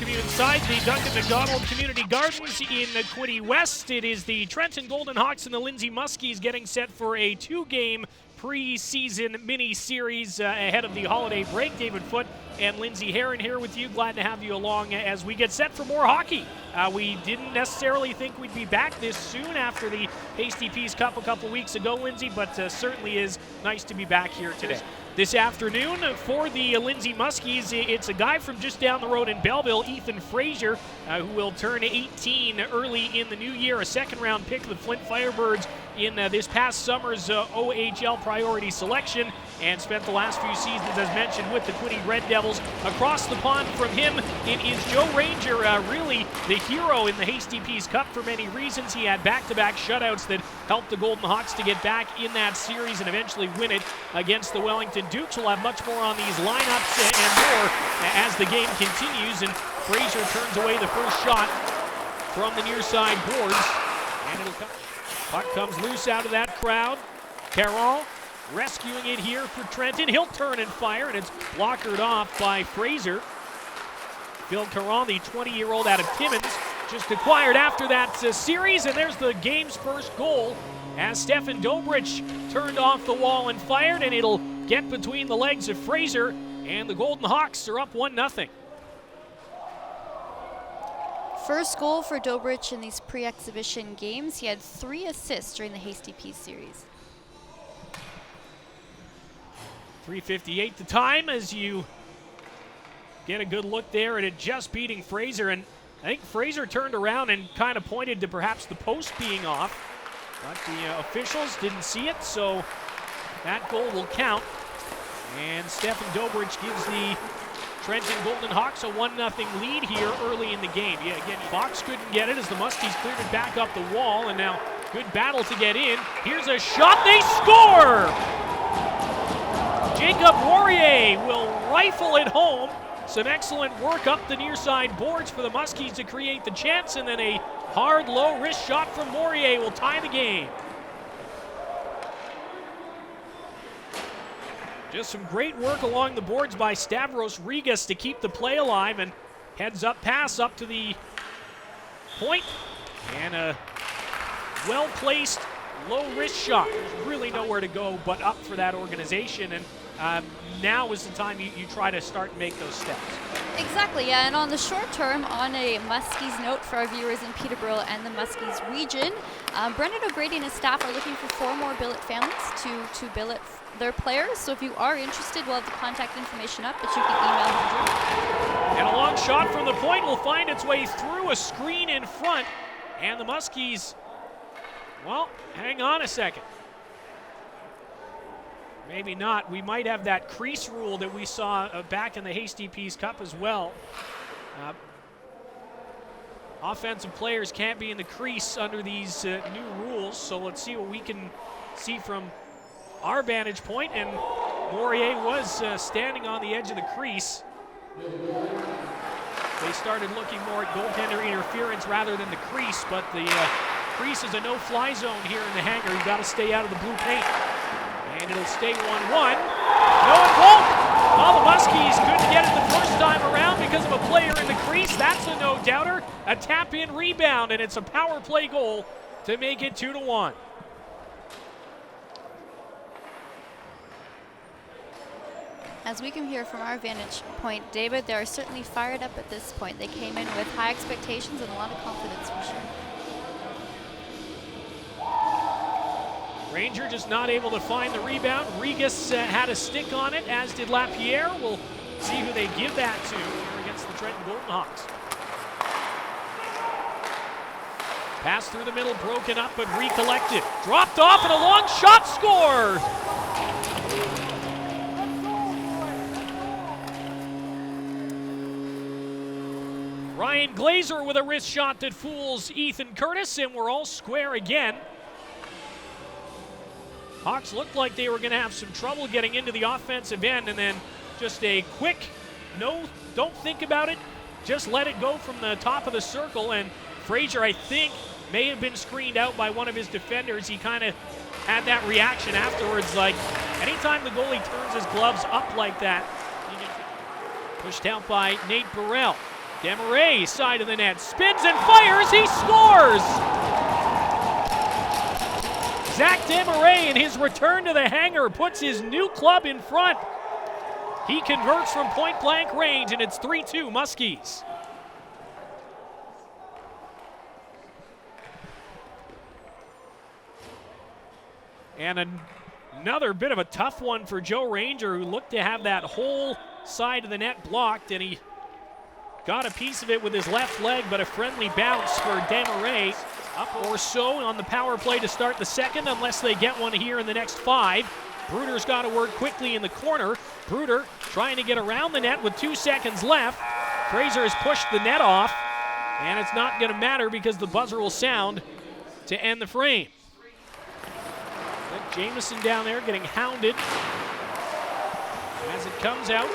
welcome you inside the Duncan McDonald Community Gardens in Quinte West. It is the Trenton Golden Hawks and the Lindsay Muskies getting set for a two-game pre-season mini-series ahead of the holiday break. David Foote and Lindsay Heron here with you. Glad to have you along as we get set for more hockey. We didn't necessarily think we'd be back this soon after the Hasty Peas Cup a couple weeks ago, Lindsay, but certainly is nice to be back here today. This afternoon for the Lindsay Muskies, it's a guy from just down the road in Belleville, Ethan Fraser, who will turn 18 early in the new year, a second-round pick of the Flint Firebirds in this past summer's OHL priority selection, and spent the last few seasons, as mentioned, with the Quinte Red Devils. Across the pond from him, it is Joe Ranger, really the hero in the Hasty Peas Cup for many reasons. He had back-to-back shutouts that helped the Golden Hawks to get back in that series and eventually win it against the Wellington Dukes. We'll have much more on these lineups and more as the game continues, and Fraser turns away the first shot from the near side boards, and it'll come. Puck comes loose out of that crowd. Caron rescuing it here for Trenton. He'll turn and fire, and it's blockered off by Fraser. Phil Caron, the 20-year-old out of Timmins, just acquired after that series, and there's the game's first goal as Stefan Dobrich turned off the wall and fired, and it'll get between the legs of Fraser, and the Golden Hawks are up 1-0. First goal for Dobrich in these pre-exhibition games. He had 3 assists during the Hasty Peas series. 3:58 the time as you get a good look there at it just beating Fraser, and I think Fraser turned around and kind of pointed to perhaps the post being off, but the officials didn't see it, so that goal will count. And Stefan Dobrich gives the Trenton Golden Hawks a 1-0 lead here early in the game. Yeah, again, Fox couldn't get it as the Muskies cleared it back up the wall, and now good battle to get in. Here's a shot, they score! Jacob Laurier will rifle it home. Some excellent work up the near side boards for the Muskies to create the chance, and then a hard, low-wrist shot from Laurier will tie the game. Just some great work along the boards by Stavros Rigas to keep the play alive, and heads up pass up to the point, and a well-placed low-wrist shot. There's really nowhere to go but up for that organization, and now is the time you try to start and make those steps. Exactly, yeah, and on the short term, on a Muskies note for our viewers in Peterborough and the Muskies region, Brendan O'Grady and his staff are looking for 4 more billet families to billet their players. So if you are interested, we'll have the contact information up, but you can email them. And a long shot from the point will find its way through a screen in front, and the Muskies, well, hang on a second. Maybe not. We might have that crease rule that we saw back in the Hasty Peas Cup as well. Offensive players can't be in the crease under these new rules, so let's see what we can see from our vantage point, and Laurier was standing on the edge of the crease. They started looking more at goaltender interference rather than the crease, but the crease is a no-fly zone here in the hangar. You've got to stay out of the blue paint. And it'll stay 1-1. No, it won't! Well, the Muskies couldn't get it the first time around because of a player in the crease. That's a no-doubter. A tap-in rebound, and it's a power play goal to make it 2-1. As we can hear from our vantage point, David, they are certainly fired up at this point. They came in with high expectations and a lot of confidence for sure. Ranger just not able to find the rebound. Rigas had a stick on it, as did Lapierre. We'll see who they give that to here against the Trenton Golden Hawks. Pass through the middle, broken up, but recollected. Dropped off, and a long shot score! Ryan Glazer with a wrist shot that fools Ethan Curtis, and we're all square again. Hawks looked like they were going to have some trouble getting into the offensive end, and then just a quick, no, don't think about it, just let it go from the top of the circle, and Fraser, I think, may have been screened out by one of his defenders. He kind of had that reaction afterwards, like anytime the goalie turns his gloves up like that, he gets pushed out by Nate Burrell. Desmarais, side of the net, spins and fires, he scores! Zach Desmarais, in his return to the hangar, puts his new club in front. He converts from point-blank range, and it's 3-2 Muskies. And another bit of a tough one for Joe Ranger, who looked to have that whole side of the net blocked, and he got a piece of it with his left leg, but a friendly bounce for Desmarais. Up or so on the power play to start the second, unless they get one here in the next 5. Bruder's got to work quickly in the corner. Bruder trying to get around the net with 2 seconds left. Fraser has pushed the net off, and it's not going to matter because the buzzer will sound to end the frame. But Jamison down there getting hounded as it comes out.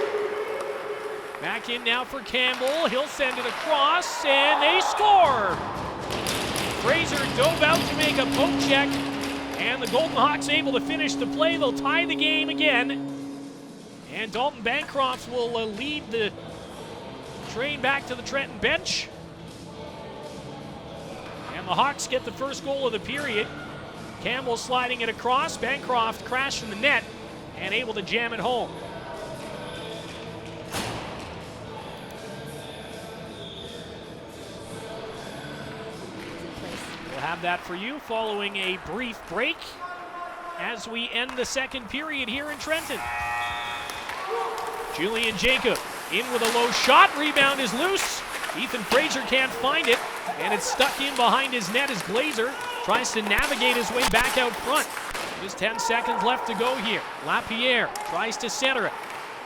Back in now for Campbell. He'll send it across, and they score! Fraser dove out to make a poke check, and the Golden Hawks able to finish the play. They'll tie the game again, and Dalton Bancroft will lead the train back to the Trenton bench. And the Hawks get the first goal of the period. Campbell sliding it across. Bancroft crashed in the net and able to jam it home. We'll have that for you following a brief break as we end the second period here in Trenton. Julian Jacob in with a low shot. Rebound is loose. Ethan Fraser can't find it, and it's stuck in behind his net as Glazer tries to navigate his way back out front. Just 10 seconds left to go here. Lapierre tries to center it.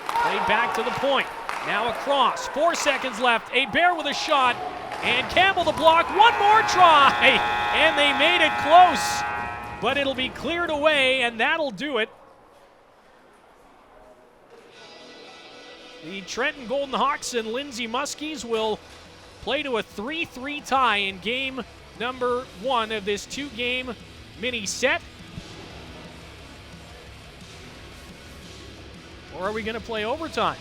Played back to the point. Now across. 4 seconds left. Hebert with a shot. And Campbell the block. One more try. And they made it close. But it'll be cleared away, and that'll do it. The Trenton Golden Hawks and Lindsay Muskies will play to a 3-3 tie in game number 1 of this 2-game mini set. Or are we going to play overtime?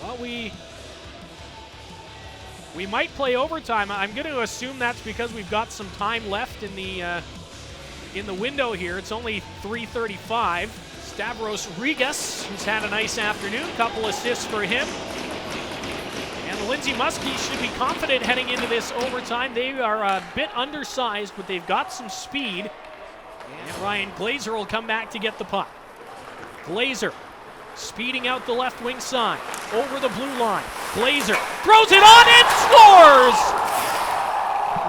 Well, we might play overtime. I'm going to assume that's because we've got some time left in the window here. It's only 3:35. Stavros Rigas, who's had a nice afternoon, couple assists for him. And the Lindsay Muskies should be confident heading into this overtime. They are a bit undersized, but they've got some speed. And Ryan Glazer will come back to get the puck. Glazer speeding out the left wing side, over the blue line. Glazer throws it on and scores!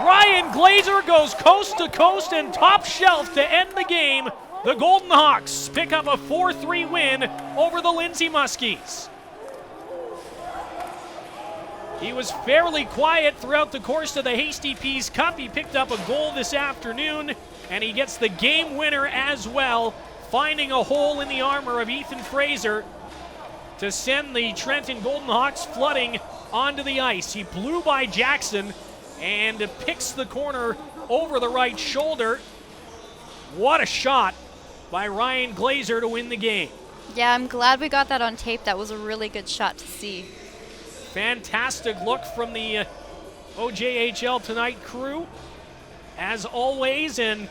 Ryan Glazer goes coast to coast and top shelf to end the game. The Golden Hawks pick up a 4-3 win over the Lindsay Muskies. He was fairly quiet throughout the course of the Hasty Peas Cup. He picked up a goal this afternoon, and he gets the game winner as well, finding a hole in the armor of Ethan Fraser to send the Trenton Golden Hawks flooding onto the ice. He blew by Jackson and picks the corner over the right shoulder. What a shot by Ryan Glazer to win the game. Yeah, I'm glad we got that on tape. That was a really good shot to see. Fantastic look from the OJHL Tonight crew, as always, and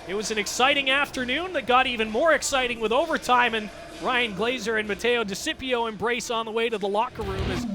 it was an exciting afternoon that got even more exciting with overtime, and Ryan Glazer and Matteo DeCipio embrace on the way to the locker room as